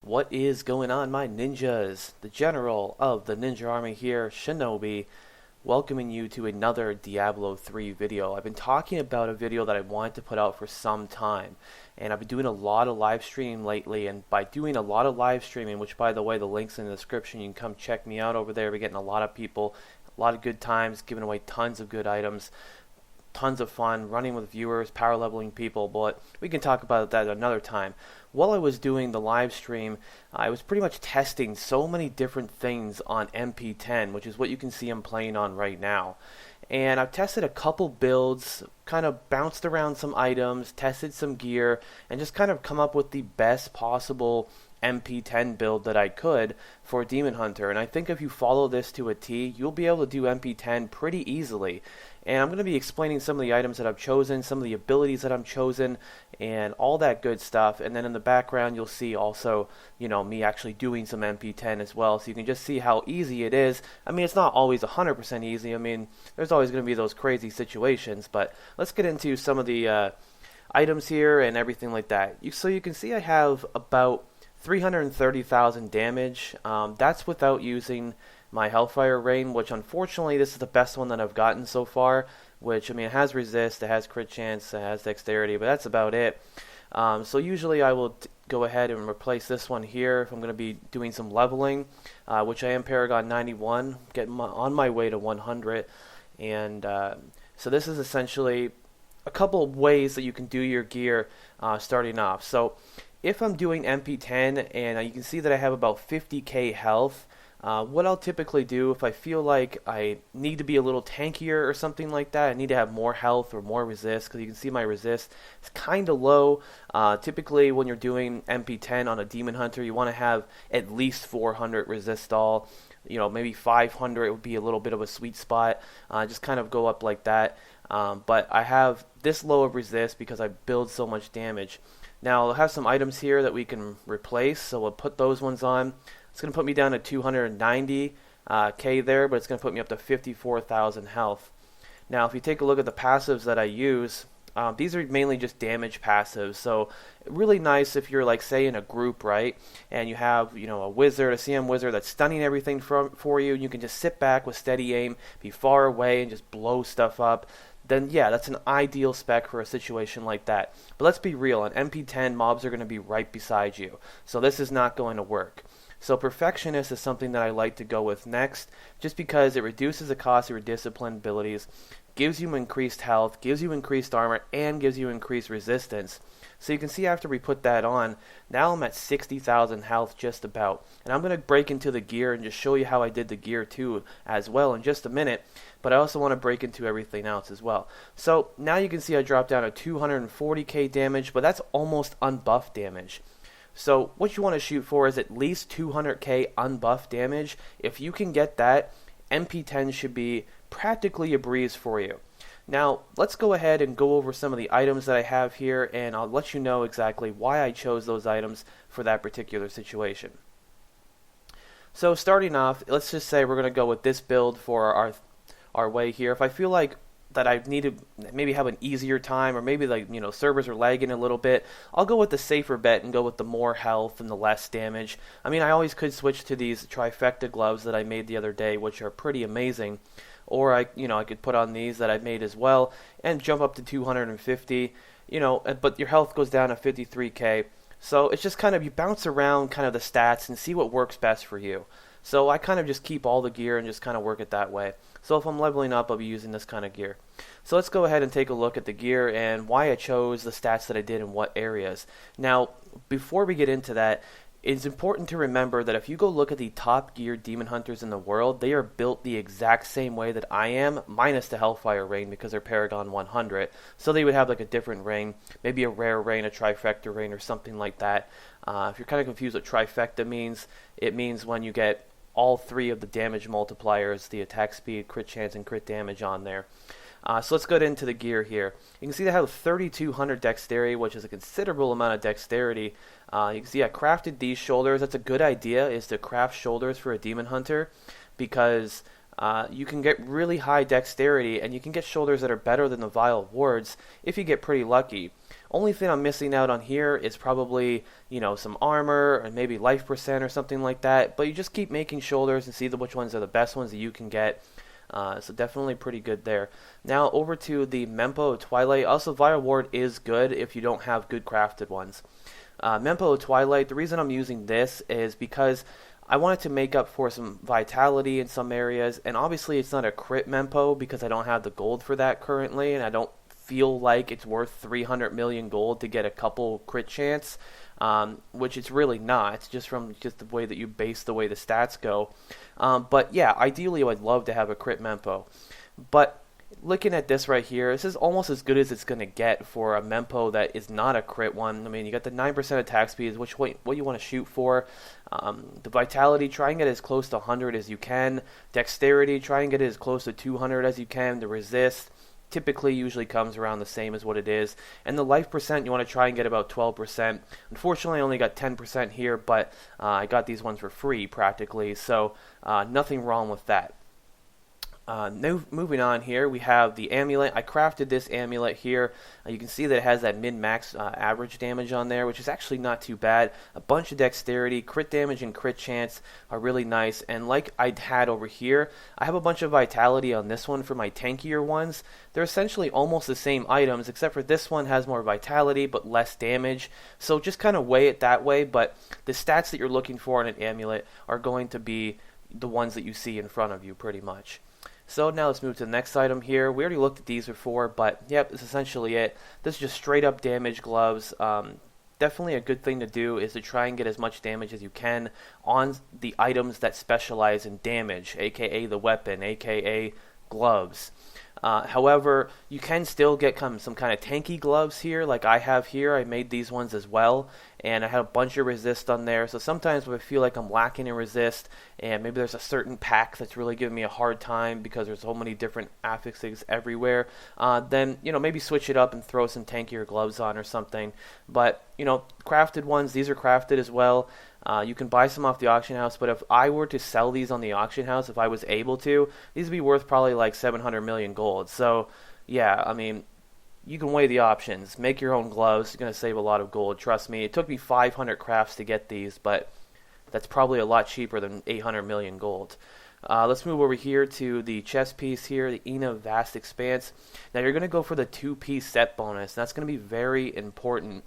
What is going on, my ninjas? The general of the ninja army here, Shinobi, welcoming you to another Diablo 3 video. I've been talking about a video that I wanted to put out for some time, and I've been doing a lot of live streaming lately, and by doing a lot of live streaming, which by the way, the link's in the description, you can come check me out over there. We're getting a lot of people, a lot of good times, giving away tons of good items. Tons of fun running with viewers, power leveling people, but we can talk about that another time. While I was doing the live stream, I was pretty much testing so many different things on Mp10, which is what you can see I'm playing on right now. And I've tested a couple builds, kind of bounced around some items, tested some gear, and just kind of come up with the best possible Mp10 build that I could for Demon Hunter. And I think if you follow this to a T, you'll be able to do Mp10 pretty easily. And I'm going to be explaining some of the items that I've chosen, some of the abilities that I've chosen, and all that good stuff. And then in the background, you'll see also, me actually doing some Mp10 as well. So you can just see how easy it is. I mean, it's not always 100% easy. I mean, there's always going to be those crazy situations. But let's get into some of the items here and everything like that. So you can see I have about 330,000 damage. That's without using my Hellfire Rain, which unfortunately this is the best one that I've gotten so far, which, I mean, it has resist, it has crit chance, it has dexterity, but that's about it. So usually I will go ahead and replace this one here if I'm going to be doing some leveling, which I am Paragon 91, getting on my way to 100. And so this is essentially a couple of ways that you can do your gear starting off. So if I'm doing Mp10 and you can see that I have about 50k health, what I'll typically do if I feel like I need to be a little tankier or something like that, I need to have more health or more resist, because you can see my resist is kind of low. Typically when you're doing Mp10 on a Demon Hunter, you want to have at least 400 resist all. Maybe 500 would be a little bit of a sweet spot. Just kind of go up like that. But I have this low of resist because I build so much damage. Now I'll have some items here that we can replace, so we'll put those ones on. It's going to put me down to 290k there, but it's going to put me up to 54,000 health. Now if you take a look at the passives that I use, these are mainly just damage passives, so really nice if you're, like, say in a group, right, and you have a wizard, a CM wizard that's stunning everything for you, and you can just sit back with steady aim, be far away, and just blow stuff up. Then yeah, that's an ideal spec for a situation like that. But let's be real, on Mp10 mobs are going to be right beside you, so this is not going to work. So Perfectionist is something that I like to go with next, just because it reduces the cost of your discipline abilities, gives you increased health, gives you increased armor, and gives you increased resistance. So you can see after we put that on, now I'm at 60,000 health just about. And I'm going to break into the gear and just show you how I did the gear too as well in just a minute. But I also want to break into everything else as well. So now you can see I dropped down to 240k damage, but that's almost unbuffed damage. So what you want to shoot for is at least 200k unbuffed damage. If you can get that, Mp10 should be practically a breeze for you. Now let's go ahead and go over some of the items that I have here, and I'll let you know exactly why I chose those items for that particular situation. So starting off, let's just say we're going to go with this build for our way here. If I feel like that I need to maybe have an easier time, or maybe servers are lagging a little bit, I'll go with the safer bet and go with the more health and the less damage. I mean, I always could switch to these trifecta gloves that I made the other day, which are pretty amazing, or I could put on these that I made as well and jump up to 250, but your health goes down to 53k. So it's just kind of, you bounce around kind of the stats and see what works best for you. So I kind of just keep all the gear and just kind of work it that way. So if I'm leveling up, I'll be using this kind of gear. So let's go ahead and take a look at the gear and why I chose the stats that I did in what areas. Now, before we get into that, it's important to remember that if you go look at the top gear Demon Hunters in the world, they are built the exact same way that I am, minus the Hellfire Rain, because they're Paragon 100. So they would have like a different rain, maybe a rare rain, a trifecta rain, or something like that. If you're kind of confused what trifecta means, it means when you get all three of the damage multipliers, the attack speed, crit chance, and crit damage on there. So let's get into the gear here. You can see they have 3,200 dexterity, which is a considerable amount of dexterity. You can see I crafted these shoulders. That's a good idea, is to craft shoulders for a Demon Hunter, because you can get really high dexterity, and you can get shoulders that are better than the Vial Wards if you get pretty lucky. Only thing I'm missing out on here is probably, some armor and maybe life percent or something like that. But you just keep making shoulders and see which ones are the best ones that you can get. So definitely pretty good there. Now over to the Mp10 Twilight. Also, Viral Ward is good if you don't have good crafted ones. Mp10 Twilight, the reason I'm using this is because I wanted to make up for some vitality in some areas, and obviously it's not a crit Mp10 because I don't have the gold for that currently, and I don't feel like it's worth 300 million gold to get a couple crit chance, which it's really not. It's just from the way that you base the way the stats go. But yeah, ideally I would love to have a crit Mp10. But looking at this right here, this is almost as good as it's going to get for a Mp10 that is not a crit one. I mean, you got the 9% attack speed, which what you want to shoot for. The vitality, try and get as close to 100 as you can. Dexterity, try and get it as close to 200 as you can. The resist typically usually comes around the same as what it is. And the life percent, you want to try and get about 12%. Unfortunately, I only got 10% here, but I got these ones for free practically, so nothing wrong with that. Moving on here, we have the amulet. I crafted this amulet here. You can see that it has that min-max average damage on there, which is actually not too bad. A bunch of dexterity, crit damage and crit chance are really nice. And like I had over here, I have a bunch of vitality on this one for my tankier ones. They're essentially almost the same items, except for this one has more vitality but less damage. So just kind of weigh it that way, but the stats that you're looking for in an amulet are going to be the ones that you see in front of you pretty much. So now let's move to the next item here. We already looked at these before, but yep, that's essentially it. This is just straight up damage gloves. Definitely a good thing to do is to try and get as much damage as you can on the items that specialize in damage, aka the weapon, aka gloves. However, you can still get some kind of tanky gloves here, like I have here. I made these ones as well, and I had a bunch of resist on there. So sometimes when I feel like I'm lacking in resist, and maybe there's a certain pack that's really giving me a hard time because there's so many different affixes everywhere, then maybe switch it up and throw some tankier gloves on or something. But crafted ones, these are crafted as well. You can buy some off the auction house, but if I were to sell these on the auction house, if I was able to, these would be worth probably like 700 million gold. So, yeah, I mean, you can weigh the options. Make your own gloves. You're going to save a lot of gold. Trust me. It took me 500 crafts to get these, but that's probably a lot cheaper than 800 million gold. Let's move over here to the chest piece here, the Ina Vast Expanse. Now, you're going to go for the 2-piece set bonus. That's going to be very important.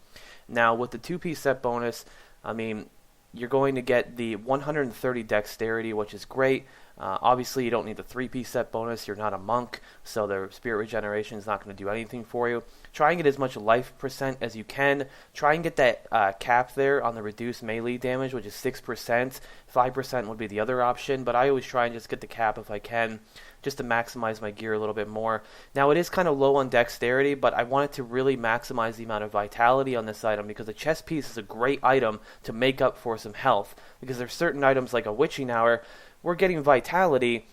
Now, with the 2-piece set bonus, I mean, you're going to get the 130 dexterity, which is great. Obviously, you don't need the 3-piece set bonus. You're not a monk, so the spirit regeneration is not going to do anything for you. Try and get as much life percent as you can. Try and get that cap there on the reduced melee damage, which is 6%. 5% would be the other option, but I always try and just get the cap if I can, just to maximize my gear a little bit more. Now, it is kind of low on dexterity, but I wanted to really maximize the amount of vitality on this item because the chest piece is a great item to make up for some health. Because there's certain items like a witching hour, where getting vitality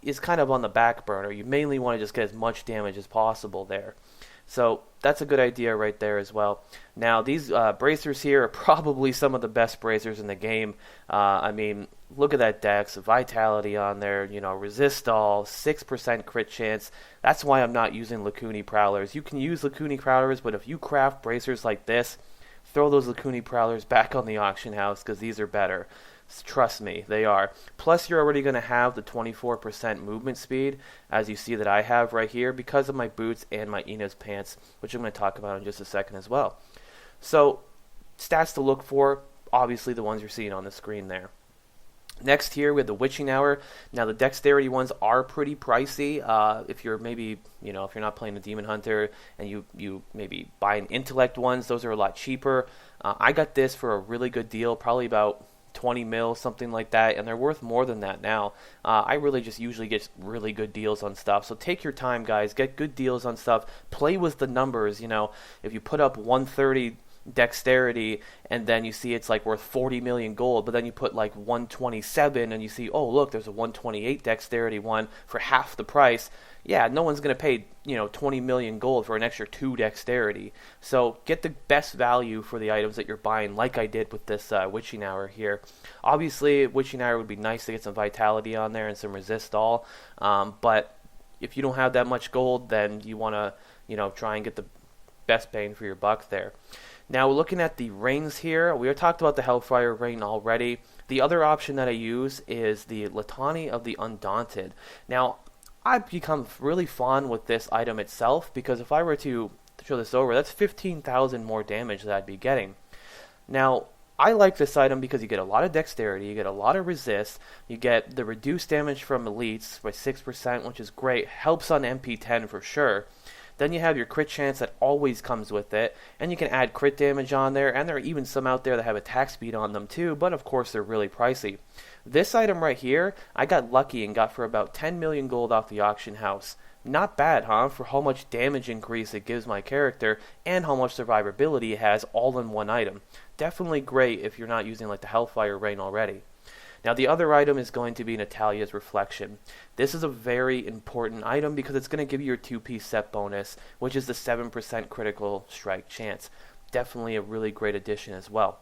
is kind of on the back burner. You mainly want to just get as much damage as possible there. So that's a good idea right there as well. Now, these bracers here are probably some of the best bracers in the game. I mean, look at that dex, vitality on there, resist all, 6% crit chance. That's why I'm not using Lacuni Prowlers. You can use Lacuni Prowlers, but if you craft bracers like this, throw those Lacuni Prowlers back on the auction house because these are better. Trust me, they are. Plus, you're already going to have the 24% movement speed, as you see that I have right here, because of my boots and my Ina's pants, which I'm going to talk about in just a second as well. So, stats to look for, obviously the ones you're seeing on the screen there. Next here, we have the Witching Hour. Now, the dexterity ones are pretty pricey. If you're maybe, if you're not playing the Demon Hunter and you maybe buy an Intellect ones, those are a lot cheaper. I got this for a really good deal, probably about 20 mil, something like that, and they're worth more than that now. I really just usually get really good deals on stuff, so take your time, guys. Get good deals on stuff. Play with the numbers. If you put up 130 dexterity and then you see it's like worth 40 million gold, but then you put like 127 and you see, oh look, there's a 128 dexterity one for half the price. Yeah, no one's going to pay 20 million gold for an extra 2 dexterity. So get the best value for the items that you're buying, like I did with this Witching Hour here. Obviously, Witching Hour would be nice to get some vitality on there and some resist all, but if you don't have that much gold, then you want to try and get the best bang for your buck there. Now looking at the rings here, we talked about the Hellfire ring already. The other option that I use is the Litany of the Undaunted. Now I've become really fond with this item itself, because if I were to show this over, that's 15,000 more damage that I'd be getting. Now I like this item because you get a lot of dexterity, you get a lot of resist, you get the reduced damage from elites by 6%, which is great, helps on Mp10 for sure. Then you have your crit chance that always comes with it, and you can add crit damage on there, and there are even some out there that have attack speed on them too, but of course they're really pricey. This item right here, I got lucky and got for about 10 million gold off the auction house. Not bad, huh, for how much damage increase it gives my character, and how much survivability it has all in one item. Definitely great if you're not using like the Hellfire Rain already. Now the other item is going to be Natalia's Reflection. This is a very important item because it's going to give you your 2-piece set bonus, which is the 7% critical strike chance. Definitely a really great addition as well.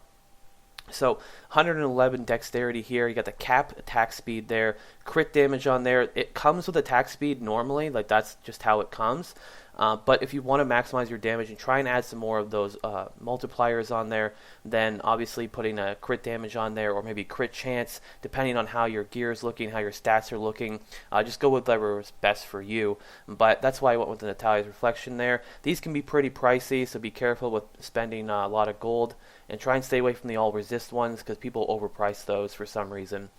So 111 dexterity here, you got the cap attack speed there, crit damage on there. It comes with attack speed normally, like that's just how it comes. But if you want to maximize your damage and try and add some more of those multipliers on there, then obviously putting a crit damage on there, or maybe crit chance, depending on how your gear is looking, how your stats are looking, just go with whatever is best for you. But that's why I went with the Natalia's Reflection there. These can be pretty pricey, so be careful with spending a lot of gold, and try and stay away from the all resist ones because people overprice those for some reason.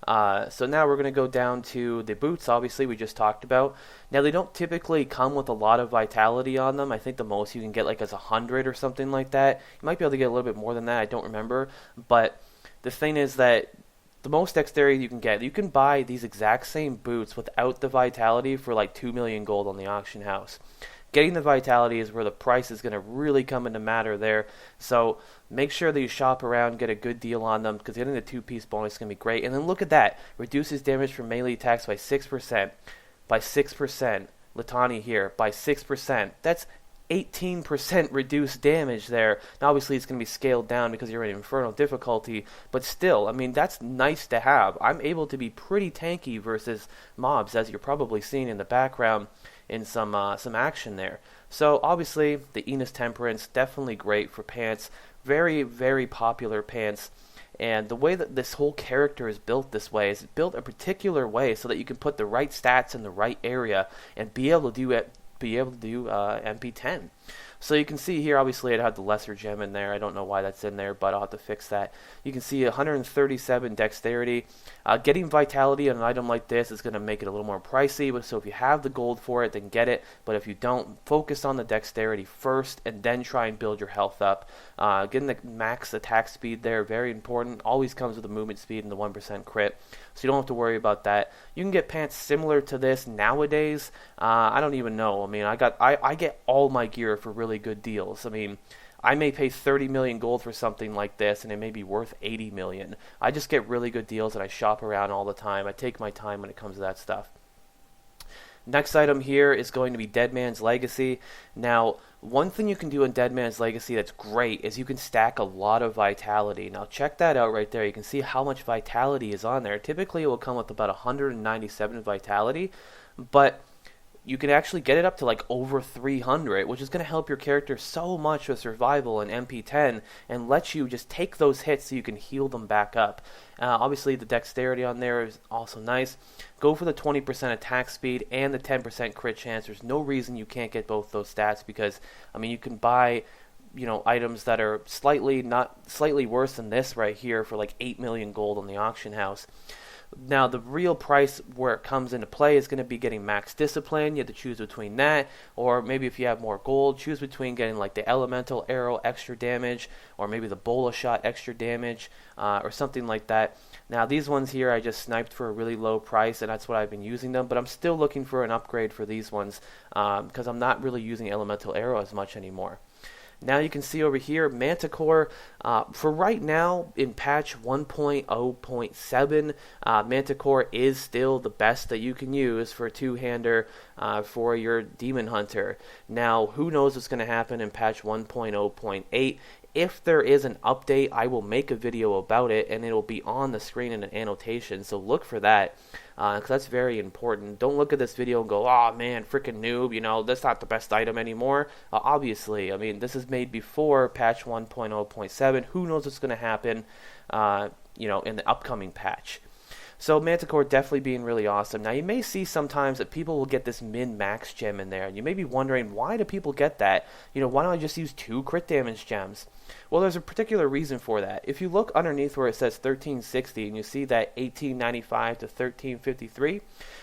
So now we're going to go down to the boots, obviously we just talked about. Now they don't typically come with a lot of vitality on them. I think the most you can get like is 100 or something like that. You might be able to get a little bit more than that, I don't remember. But the thing is that the most dexterity you can get, you can buy these exact same boots without the vitality for like 2 million gold on the auction house. Getting the vitality is where the price is going to really come into matter there. So make sure that you shop around, get a good deal on them, because getting the 2-piece bonus is going to be great. And then look at that. Reduces damage from melee attacks by 6%. By 6%. Litany here. By 6%. That's 18% reduced damage there. Now obviously it's going to be scaled down because you're in Infernal difficulty, but still, I mean, that's nice to have. I'm able to be pretty tanky versus mobs, as you're probably seeing in the background in some action there. So obviously the Enos Temperance, definitely great for pants. Very, very popular pants. And the way that this whole character is built this way is built a particular way so that you can put the right stats in the right area and be able to do it. Mp10. So you can see here, obviously it had the lesser gem in there. I don't know why that's in there, but I'll have to fix that. You can see 137 dexterity. Getting vitality on an item like this is going to make it a little more pricey, but so if you have the gold for it, then get it. But if you don't, focus on the dexterity first and then try and build your health up. Getting the max attack speed there, very important. Always comes with the movement speed and the 1% crit, so you don't have to worry about that. You can get pants similar to this nowadays. I don't even know. I mean, I get all my gear for really good deals. I mean, I may pay 30 million gold for something like this and it may be worth 80 million. I just get really good deals and I shop around all the time. I take my time when it comes to that stuff. Next item here is going to be Dead Man's Legacy. Now, one thing you can do in Dead Man's Legacy that's great is you can stack a lot of vitality. Now check that out right there. You can see how much vitality is on there. Typically it will come with about 197 vitality, but you can actually get it up to like over 300, which is going to help your character so much with survival in Mp10 and let you just take those hits so you can heal them back up. Obviously the dexterity on there is also nice. Go for the 20% attack speed and the 10% crit chance. There's no reason you can't get both those stats because, I mean, you can buy, you know, items that are slightly worse than this right here for like 8 million gold on the auction house. Now, the real price where it comes into play is going to be getting max discipline. You have to choose between that, or maybe if you have more gold, choose between getting like the elemental arrow extra damage, or maybe the bola shot extra damage, or something like that. Now, these ones here I just sniped for a really low price, and that's what I've been using them, but I'm still looking for an upgrade for these ones, because I'm not really using elemental arrow as much anymore. Now you can see over here, Manticore, for right now, in patch 1.0.7, Manticore is still the best that you can use for a two-hander for your Demon Hunter. Now, who knows what's going to happen in patch 1.0.8? If there is an update, I will make a video about it, and it'll be on the screen in an annotation, so look for that, because that's very important. Don't look at this video and go, oh man, freaking noob, you know, that's not the best item anymore. Obviously, I mean, this is made before patch 1.0.7. Who knows what's going to happen, you know, in the upcoming patch. So Manticore definitely being really awesome. Now you may see sometimes that people will get this min-max gem in there, and you may be wondering, why do people get that? You know, why don't I just use 2 crit damage gems? Well, there's a particular reason for that. If you look underneath where it says 1360 and you see that 1895 to 1353,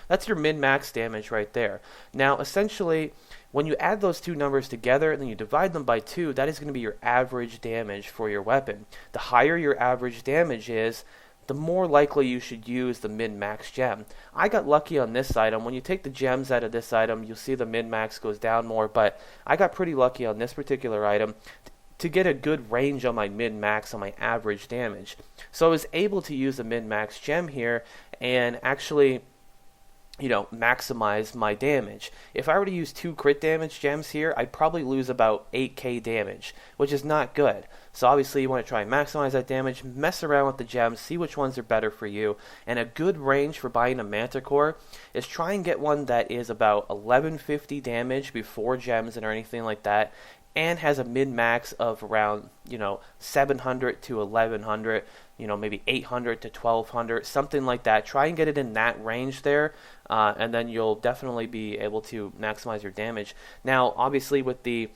that's your min-max damage right there. Now essentially, when you add those two numbers together and then you divide them by 2, that is going to be your average damage for your weapon. The higher your average damage is, the more likely you should use the min-max gem. I got lucky on this item. When you take the gems out of this item, you'll see the min-max goes down more, but I got pretty lucky on this particular item to get a good range on my min-max on my average damage. So I was able to use the min-max gem here and actually, you know, maximize my damage. If I were to use 2 crit damage gems here, I'd probably lose about 8k damage, which is not good. So obviously you want to try and maximize that damage, mess around with the gems, see which ones are better for you. And a good range for buying a Manticore is try and get one that is about 1150 damage before gems and or anything like that, and has a min-max of around, you know, 700 to 1100, you know, maybe 800 to 1200, something like that. Try and get it in that range there, and then you'll definitely be able to maximize your damage. Now, obviously with the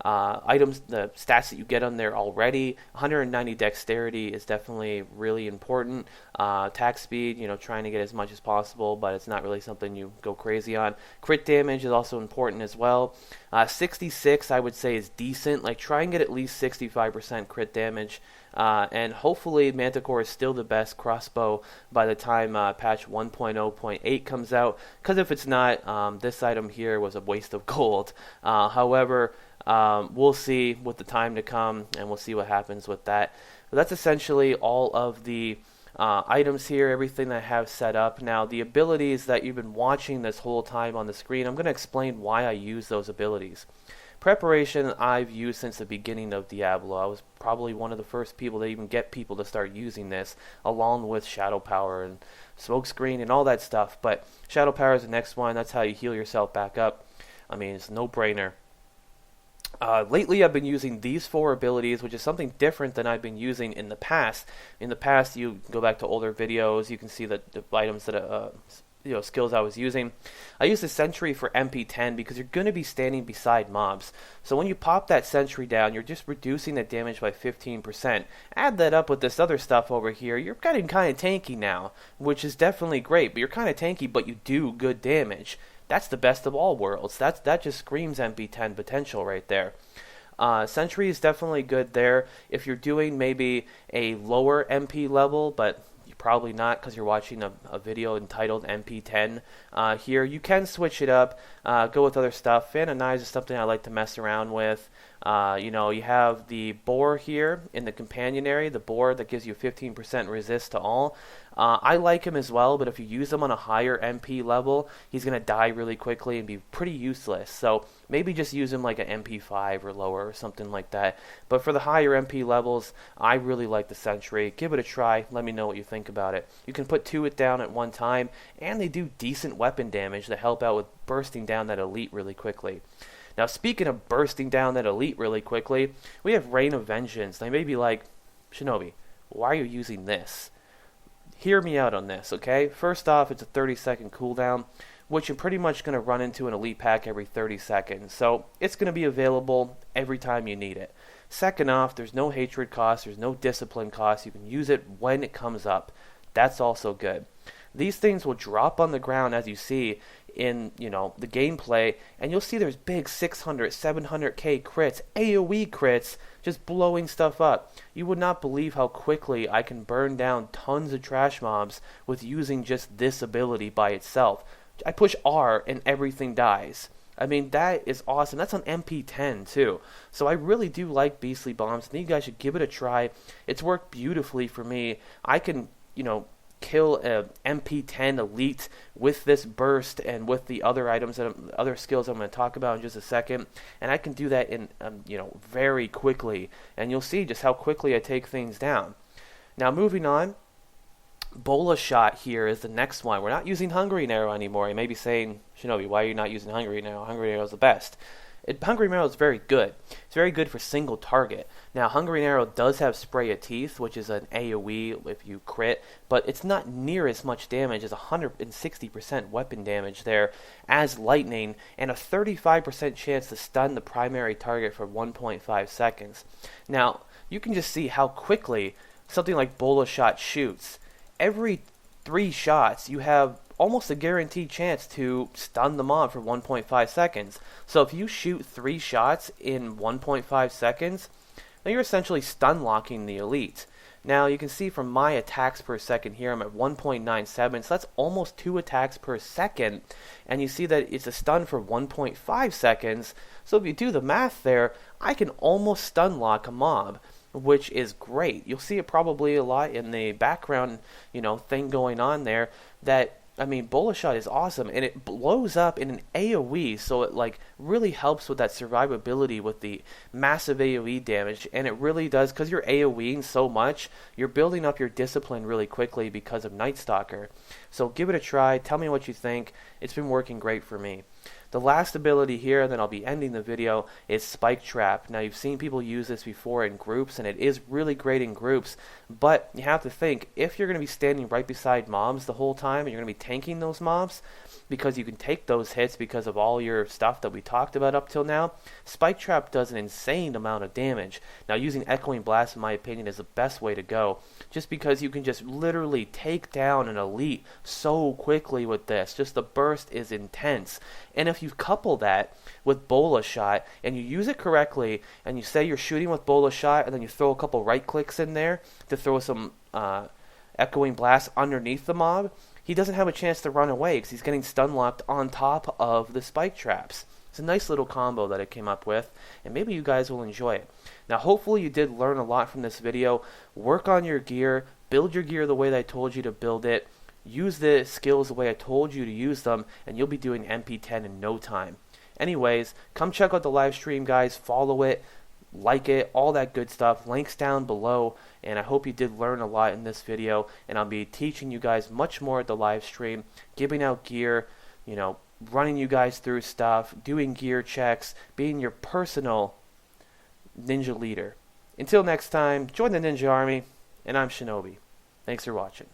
items, the stats that you get on there already, 190 dexterity is definitely really important. Attack speed, you know, trying to get as much as possible, but it's not really something you go crazy on. Crit damage is also important as well. 66 I would say is decent. Like, try and get at least 65% crit damage. And hopefully Manticore is still the best crossbow by the time patch 1.0.8 comes out, because if it's not, this item here was a waste of gold. However, we'll see with the time to come, and we'll see what happens with that. But that's essentially all of the items here, everything that I have set up. Now, the abilities that you've been watching this whole time on the screen, I'm going to explain why I use those abilities. Preparation I've used since the beginning of Diablo. I was probably one of the first people to even get people to start using this, along with Shadow Power and Smokescreen and all that stuff. But Shadow Power is the next one. That's how you heal yourself back up. I mean, it's a no-brainer. Lately, I've been using these 4 abilities, which is something different than I've been using in the past. In the past, you go back to older videos, you can see the items that you know, skills I was using. I use the Sentry for Mp10 because you're going to be standing beside mobs. So when you pop that Sentry down, you're just reducing the damage by 15%. Add that up with this other stuff over here, you're getting kind of tanky now, which is definitely great. But you're kind of tanky, but you do good damage. That's the best of all worlds. That just screams Mp10 potential right there. Sentry is definitely good there if you're doing maybe a lower MP level, but probably not because you're watching a video entitled Mp10. Here you can switch it up, go with other stuff. Fan of Knives is something I like to mess around with. You know, you have the boar here in the companion area, the boar that gives you 15% resist to all. I like him as well, but if you use him on a higher MP level, he's going to die really quickly and be pretty useless. So maybe just use him like an MP5 or lower or something like that. But for the higher MP levels, I really like the Sentry. Give it a try. Let me know what you think about it. You can put 2 down at one time, and they do decent weapon damage to help out with bursting down that elite really quickly. Now, speaking of bursting down that elite really quickly, we have Reign of Vengeance. They may be like, Shinobi, why are you using this? Hear me out on this, okay? First off, it's a 30-second cooldown, which you're pretty much going to run into an elite pack every 30 seconds. So it's going to be available every time you need it. Second off, there's no hatred cost, there's no discipline cost. You can use it when it comes up. That's also good. These things will drop on the ground, as you see in, you know, the gameplay, and you'll see there's big 600, 700k crits, AoE crits, just blowing stuff up. You would not believe how quickly I can burn down tons of trash mobs with using just this ability by itself. I push R and everything dies. I mean, that is awesome. That's on Mp10 too. So I really do like Beastly Bombs. I think you guys should give it a try. It's worked beautifully for me. I can, you know, kill a Mp10 elite with this burst and with the other items other skills I'm going to talk about in just a second, and I can do that in very quickly, and you'll see just how quickly I take things down. Now moving on, Bola Shot here is the next one. We're not using Hungry Arrow anymore. You may be saying, Shinobi, why are you not using Hungry Arrow? Hungry Arrow is the best. Hungry Arrow is very good. It's very good for single target. Now, Hungry Arrow does have Spray of Teeth, which is an AoE if you crit, but it's not near as much damage as 160% weapon damage there as Lightning, and a 35% chance to stun the primary target for 1.5 seconds. Now, you can just see how quickly something like Bola Shot shoots. Every 3 shots, you have almost a guaranteed chance to stun the mob for 1.5 seconds. So if you shoot 3 shots in 1.5 seconds, then you're essentially stun locking the elite. Now you can see from my attacks per second here, I'm at 1.97, so that's almost 2 attacks per second, and you see that it's a stun for 1.5 seconds. So if you do the math there, I can almost stun lock a mob, which is great. You'll see it probably a lot in the background, thing going on there. Bola Shot is awesome, and it blows up in an AoE, so it really helps with that survivability with the massive AoE damage, and it really does, because you're AoEing so much, you're building up your discipline really quickly because of Night Stalker. So give it a try, tell me what you think. It's been working great for me. The last ability here, and then I'll be ending the video, is Spike Trap. Now you've seen people use this before in groups, and it is really great in groups, but you have to think, if you're going to be standing right beside mobs the whole time, and you're going to be tanking those mobs, because you can take those hits because of all your stuff that we talked about up till now, Spike Trap does an insane amount of damage. Now using Echoing Blast, in my opinion, is the best way to go, just because you can just literally take down an elite so quickly with this. Just the burst is intense. And if you couple that with Bola Shot, and you use it correctly, and you say you're shooting with Bola Shot, and then you throw a couple right clicks in there to throw some Echoing Blast underneath the mob, he doesn't have a chance to run away because he's getting stun locked on top of the spike traps. It's a nice little combo that I came up with, and maybe you guys will enjoy it. Now hopefully you did learn a lot from this video. Work on your gear, build your gear the way that I told you to build it, use the skills the way I told you to use them, and you'll be doing Mp10 in no time. Anyways, come check out the live stream, guys. Follow it, like it, all that good stuff. Links down below, and I hope you did learn a lot in this video, and I'll be teaching you guys much more at the live stream, giving out gear, running you guys through stuff, doing gear checks, being your personal ninja leader. Until next time, join the Ninja Army, and I'm Shinobi. Thanks for watching.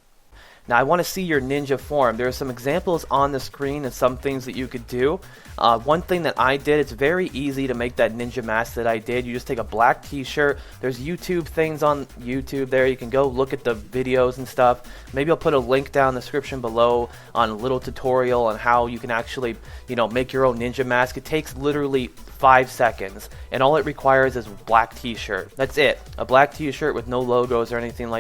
Now I want to see your ninja form. There are some examples on the screen and some things that you could do. One thing that I did, it's very easy to make that ninja mask that I did. You just take a black t-shirt. There's YouTube things on YouTube there. You can go look at the videos and stuff. Maybe I'll put a link down in the description below on a little tutorial on how you can actually, make your own ninja mask. It takes literally 5 seconds, and all it requires is a black t-shirt. That's it. A black t-shirt with no logos or anything like that.